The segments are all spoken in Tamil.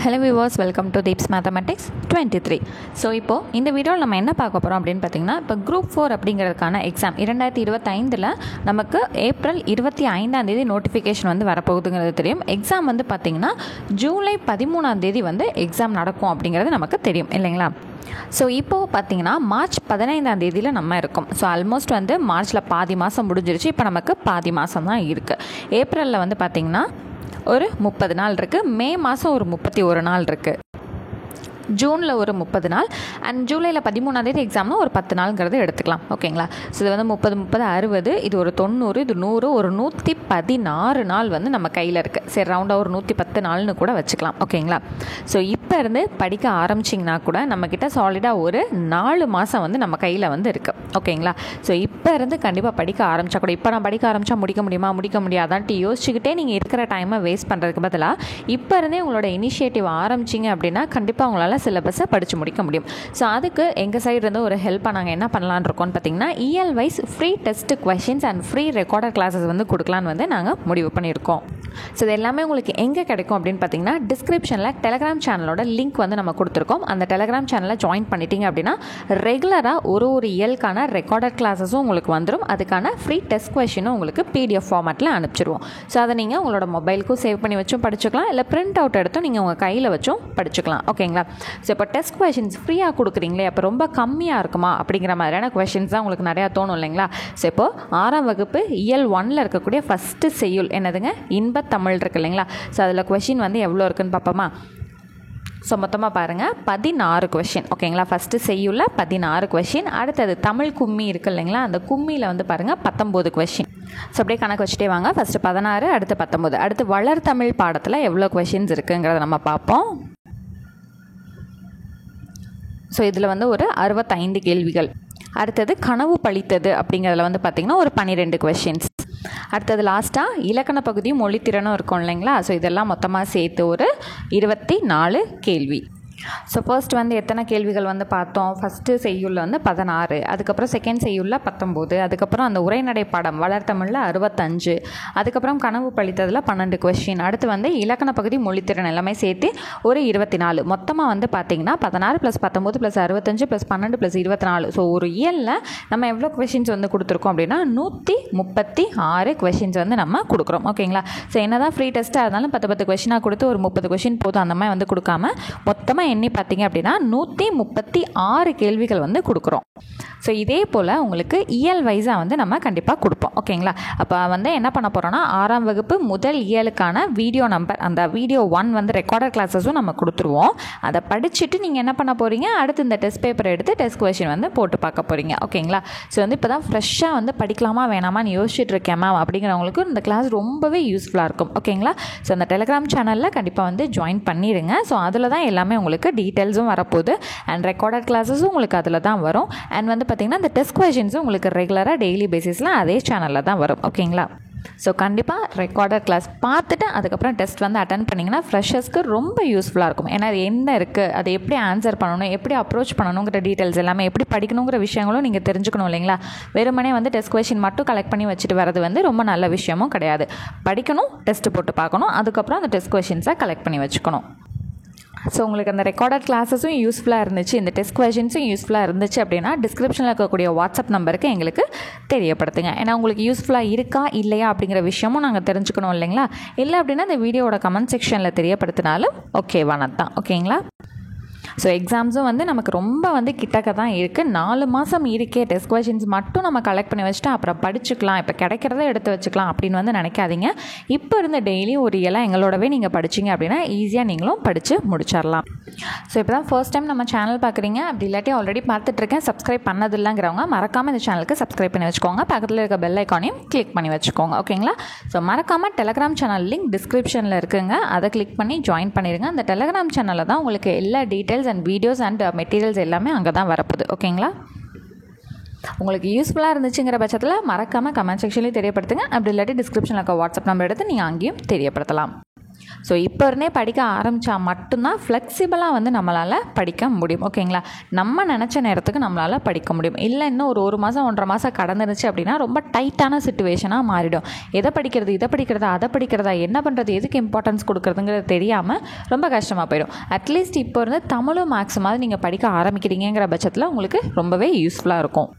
Hello viewers, welcome to Deeps mathematics 23. So இப்போது இந்த வீடியோவில் நம்ம என்ன பார்க்க போகிறோம் அப்படின்னு பார்த்தீங்கன்னா, இப்போ குரூப் 4 அப்படிங்கிறதுக்கான எக்ஸாம் 2025 நமக்கு ஏப்ரல் 25 நோட்டிஃபிகேஷன் வந்து வரப்போகுதுங்கிறது தெரியும். எக்ஸாம் வந்து பார்த்திங்கன்னா ஜூலை 13 வந்து எக்ஸாம் நடக்கும் அப்படிங்கிறது நமக்கு தெரியும் இல்லைங்களா. ஸோ இப்போது பார்த்தீங்கன்னா மார்ச் 15 நம்ம இருக்கோம். ஸோ ஆல்மோஸ்ட் வந்து மார்ச்சில் பாதி மாதம் முடிஞ்சிருச்சு. இப்போ நமக்கு பாதி மாதம் தான் இருக்குது. ஏப்ரலில் வந்து பார்த்திங்கன்னா ஒரு 30 நாள் இருக்குது. மே மாதம் ஒரு 31 நாள் இருக்குது. ஜூனில் ஒரு 30 நாள் அண்ட் ஜூலையில் 13 எக்ஸாம்னா ஒரு 10 நாளுங்கிறது எடுத்துக்கலாம். ஓகேங்களா. ஸோ இது வந்து 30, 60, இது ஒரு 90, இது 100, ஒரு 116 நாள் வந்து நம்ம கையில் இருக்குது. சரி, ரவுண்டாக ஒரு 110 நாள்னு கூட வச்சுக்கலாம். ஓகேங்களா. ஸோ இப்போ இருந்து படிக்க ஆரம்பிச்சிங்கன்னா கூட நம்மக்கிட்ட சாலிடாக ஒரு 4 மாதம் வந்து நம்ம கையில் வந்து இருக்குது. ஓகேங்களா. ஸோ இப்போ இருந்து கண்டிப்பாக படிக்க ஆரம்பித்தா கூட, இப்போ நான் படிக்க ஆரம்பித்தா முடிக்க முடியாதான்ட்டு யோசிச்சுக்கிட்டே நீங்கள் இருக்கிற டைமை வேஸ்ட் பண்ணுறதுக்கு பதிலாக இப்போ இருந்தே உங்களோட இனிஷியேட்டிவ் ஆரம்பிச்சிங்க அப்படின்னா கண்டிப்பாக உங்களால் சிலபஸை படித்து முடிக்க முடியும். ஸோ அதுக்கு எங்கள் சைடு இருந்து ஒரு ஹெல்ப்பாக நாங்கள் என்ன பண்ணலான்னு இருக்கோம்னு பார்த்தீங்கன்னா, EL wise free test questions and free recorded classes வந்து கொடுக்கலான்னு வந்து நாங்கள் முடிவு பண்ணியிருக்கோம். ஸோ இது எல்லாமே உங்களுக்கு எங்கே கிடைக்கும் அப்படின்னு பார்த்தீங்கன்னா, டிஸ்கிரிப்ஷனில் டெலகிராம் சேனலோட லிங்க் வந்து நம்ம கொடுத்துருக்கோம். அந்த டெலகிராம் சேனலில் ஜாயின் பண்ணிட்டீங்க அப்படின்னா ரெகுலராக ஒரு இயலுக்கான ரெக்கார்டட் கிளாஸஸும் உங்களுக்கு வந்துடும். அதுக்கான ஃப்ரீ டெஸ்ட் கொஷினும் உங்களுக்கு பிடிஎஃப் ஃபார்மேட்டில் அனுப்பிச்சிடுவோம். ஸோ அதை நீங்கள் உங்களோட மொபைலுக்கும் சேவ் பண்ணி வச்சும் படிச்சுக்கலாம், இல்லை பிரிண்ட் அவுட் எடுத்தும் நீங்கள் உங்கள் கையில் வச்சும் படிச்சுக்கலாம். ஓகேங்களா. ஸோ இப்போ டெஸ்ட் கொஷின்ஸ் ஃப்ரீயாக கொடுக்குறீங்களே, அப்போ ரொம்ப கம்மியாக இருக்குமா அப்படிங்கிற மாதிரியான கொஷின்ஸ் தான் உங்களுக்கு நிறையா தோணும் இல்லைங்களா. ஸோ இப்போது 6ஆம் வகுப்பு இயல் 1 இருக்கக்கூடிய ஃபஸ்ட்டு செய்யுள் என்னதுங்க, இன்பத்தமிழ் இருக்குது இல்லைங்களா. ஸோ அதில் கொஷின் வந்து எவ்வளோ இருக்குதுன்னு பார்ப்போமா. ஸோ மொத்தமாக பாருங்கள் 16 கொஷின். ஓகேங்களா. ஃபஸ்ட்டு செய்யுள்ள 16 கொஷின். அடுத்தது தமிழ் கும்மி இருக்குது இல்லைங்களா, அந்த கும்மியில் வந்து பாருங்கள் 19 கொஷின். ஸோ அப்படியே கணக்கு வச்சுட்டே வாங்க. ஃபஸ்ட்டு 16, அடுத்து 19. அடுத்து வளர்தமிழ் பாடத்தில் எவ்வளோ கொஷின்ஸ் இருக்குங்கிறத நம்ம பார்ப்போம். ஸோ இதில் வந்து ஒரு 65 கேள்விகள். அடுத்தது கனவு பழித்தது அப்படிங்கிறதுல வந்து பார்த்திங்கன்னா ஒரு 12 கொஷின்ஸ். அடுத்தது லாஸ்ட்டாக இலக்கண பகுதியும் மொழித்திறனும் இருக்கும் இல்லைங்களா. ஸோ இதெல்லாம் மொத்தமாக சேர்த்து ஒரு 24 கேள்வி. ஸோ ஃபர்ஸ்ட் வந்து எத்தனை கேள்விகள் வந்து பார்த்தோம், ஃபஸ்ட்டு செய்யுள்ள வந்து 16, அதுக்கப்புறம் செகண்ட் செய்யுள்ள 19, அதுக்கப்புறம் அந்த உரைநடை பாடம் வளர்த்தமிழில் 65, அதுக்கப்புறம் கனவு பழித்ததில் 12 கொஷின், அடுத்து வந்து இலக்கண பகுதி மொழித்திறன் எல்லாமே சேர்த்து ஒரு 24. மொத்தமாக வந்து பார்த்திங்கன்னா 16 + 19 + 65 + 12 + 24. ஸோ ஒரு இயலில் நம்ம எவ்வளோ கொஷின்ஸ் வந்து கொடுத்துருக்கோம் அப்படின்னா 136 கொஷின்ஸ் வந்து நம்ம கொடுக்குறோம். ஓகேங்களா. ஸோ என்ன தான் ஃப்ரீ டெஸ்ட்டாக இருந்தாலும் 10 கொஷினாக கொடுத்து ஒரு 30 கொஷின் போதும் அந்த மாதிரி வந்து கொடுக்காம மொத்தமாக எண்ணி பார்த்தீங்க அப்படின்னா 136 கேள்விகள் வந்து கொடுக்குறோம். ஸோ இதே போல் உங்களுக்கு இயல் வைஸாக வந்து நம்ம கண்டிப்பாக கொடுப்போம். ஓகேங்களா. அப்போ வந்து என்ன பண்ண போகிறோன்னா 6ஆம் வகுப்பு முதல் இயலுக்கான வீடியோ நம்பர், அந்த வீடியோ 1 வந்து ரெக்கார்டட் கிளாஸஸும் நம்ம கொடுத்துருவோம். அதை படிச்சுட்டு நீங்கள் என்ன பண்ண போகிறீங்க, அடுத்து இந்த டெஸ்ட் பேப்பரை எடுத்து டெஸ்ட் கொஷின் வந்து போட்டு பார்க்க போகிறீங்க. ஓகேங்களா. ஸோ வந்து இப்போ தான் ஃப்ரெஷ்ஷாக வந்து படிக்கலாமா வேணாமான்னு யோசிச்சுட்டு இருக்கேன் மேம் அப்படிங்கிறவங்களுக்கு இந்த கிளாஸ் ரொம்பவே யூஸ்ஃபுல்லாக இருக்கும். ஓகேங்களா. ஸோ அந்த டெலகிராம் சேனலில் கண்டிப்பாக வந்து ஜாயின் பண்ணிடுங்க. ஸோ அதில் தான் எல்லாமே உங்களுக்கு டீட்டெயில்ஸும் வரப்போகுது அண்ட் ரெக்கார்டட் கிளாஸஸும் உங்களுக்கு அதில் தான் வரும். அண்ட் வந்து பார்த்திங்கன்னா இந்த டெஸ்ட் கொஷின்ஸும் உங்களுக்கு ரெகுலராக டெய்லி பேசிஸில் அதே சேனலில் தான் வரும். ஓகேங்களா. ஸோ கண்டிப்பாக ரெக்கார்டட் கிளாஸ் பார்த்துட்டு அதுக்கப்புறம் டெஸ்ட் வந்து அட்டன் பண்ணிங்கன்னா ஃப்ரெஷர்ஸ்க்கு ரொம்ப யூஸ்ஃபுல்லாக இருக்கும். ஏன்னா அது என்ன இருக்குது, அதை எப்படி ஆன்சர் பண்ணணும், எப்படி அப்ரோச் பண்ணணுங்கிற டீட்டெயில்ஸ் எல்லாமே, எப்படி படிக்கணுங்கிற விஷயங்களும் நீங்கள் தெரிஞ்சுக்கணும் இல்லைங்களா. வெறுமனே வந்து டெஸ்ட் கொஷின் மட்டும் கலெக்ட் பண்ணி வச்சுட்டு வரது வந்து ரொம்ப நல்ல விஷயமும் கிடையாது. படிக்கணும், டெஸ்ட்டு போட்டு பார்க்கணும், அதுக்கப்புறம் அந்த டெஸ்ட் கொஷின்ஸை கலெக்ட் பண்ணி வச்சுக்கணும். ஸோ உங்களுக்கு அந்த ரெக்கார்டட் கிளாஸஸும் யூஸ்ஃபுல்லாக இருந்துச்சு, இந்த டெஸ்ட் கொஷின்ஸும் யூஸ்ஃபுல்லாக இருந்துச்சு அப்படின்னா டிஸ்கிரிப்ஷனில் இருக்கக்கூடிய வாட்ஸ்அப் நம்பருக்கு எங்களுக்கு தெரியப்படுத்துங்க. ஏன்னா உங்களுக்கு யூஸ்ஃபுல்லாக இருக்கா இல்லையா அப்படிங்கிற விஷயமும் நாங்கள் தெரிஞ்சுக்கணும் இல்லைங்களா. இல்லை அப்படின்னா இந்த வீடியோவோட கமெண்ட் செக்ஷனில் தெரியப்படுத்தினாலும் ஓகேவானது தான். ஓகேங்களா. ஸோ எக்ஸாம்ஸும் வந்து நமக்கு ரொம்ப வந்து கிட்டக்க தான் இருக்குது. 4 மாதம் இருக்கே, டெஸ்ட் கொஷின்ஸ் மட்டும் நம்ம கலெக்ட் பண்ணி வச்சுட்டு அப்புறம் படிச்சுக்கலாம், இப்போ கிடைக்கிறத எடுத்து வச்சுக்கலாம் அப்படின்னு வந்து நினைக்காதீங்க. இப்போ இருந்து டெய்லி ஒரு இயலாக எங்களோடவே நீங்கள் படிச்சிங்க அப்படின்னா ஈஸியாக நீங்களும் படித்து முடிச்சிடலாம். ஸோ இப்போ தான் ஃபர்ஸ்ட் டைம் நம்ம சேனல் பார்க்குறீங்க, அப்படி இல்லாட்டி ஆல்ரெடி பார்த்துட்ருக்கேன், சப்ஸ்கிரைப் பண்ணதில்லைங்கிறவங்க மறக்காமல் இந்த சேனலுக்கு சப்ஸ்கிரைப் பண்ணி வச்சுக்கோங்க. பக்கத்தில் இருக்க பெல் ஐக்கானையும் கிளிக் பண்ணி வச்சுக்கோங்க. ஓகேங்களா. ஸோ மறக்காமல் டெலகிராம் சேனல் லிங்க் டிஸ்கிரிப்ஷனில் இருக்குங்க, அதை கிளிக் பண்ணி ஜாயின் பண்ணிடுங்க. அந்த டெலகிராம் சேனலில் தான் உங்களுக்கு எல்லா details and videos and materials எல்லாமே அங்கே தான் வரப்போகுது. ஓகேங்களா. உங்களுக்கு யூஸ்ஃபுல்லாக இருந்துச்சுங்கிற பட்சத்தில் மறக்காமல் கமெண்ட் செக்ஷன்லேயும் தெரியப்படுத்துங்க. அப்படி இல்லாட்டி டிஸ்கிரிப்ஷனில் இருக்க வாட்ஸ்அப் நம்பர் எடுத்து நீங்கள் அங்கேயும் தெரியப்படுத்தலாம். ஸோ இப்போ இருந்தே படிக்க ஆரம்பித்தா மட்டும்தான் ஃப்ளெக்சிபிளாக வந்து நம்மளால் படிக்க முடியும். ஓகேங்களா? நம்ம நினச்ச நேரத்துக்கு நம்மளால் படிக்க முடியும். இல்லை இன்னும் ஒரு மாதம் 1.5 மாதம் கடந்துருச்சு அப்படின்னா ரொம்ப டைட்டான சுச்சுவேஷனாக மாறிடும். எதை படிக்கிறது, இதை படிக்கிறதா, அதை படிக்கிறதா, என்ன பண்ணுறது, எதுக்கு இம்பார்ட்டன்ஸ் கொடுக்குறதுங்கிறது தெரியாமல் ரொம்ப கஷ்டமாக போயிடும். அட்லீஸ்ட் இப்போ இருந்து தமிழும் மேக்ஸுமாவது நீங்கள் படிக்க ஆரம்பிக்கிறீங்கிற பட்சத்தில் உங்களுக்கு ரொம்பவே யூஸ்ஃபுல்லாக இருக்கும்.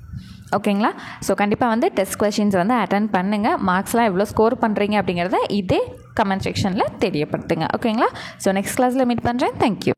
ஓகேங்களா? ஸோ கண்டிப்பாக வந்து டெஸ்ட் கொஷின்ஸ் வந்து அட்டன் பண்ணுங்கள். மார்க்ஸ்லாம் எவ்வளோ ஸ்கோர் பண்ணுறீங்க அப்படிங்கிறத இதே கமெண்ட் செக்ஷனில் தெரியப்படுத்துங்க. ஓகேங்களா? ஸோ நெக்ஸ்ட் கிளாஸில் மீட் பண்ணுறேன். தேங்க்யூ.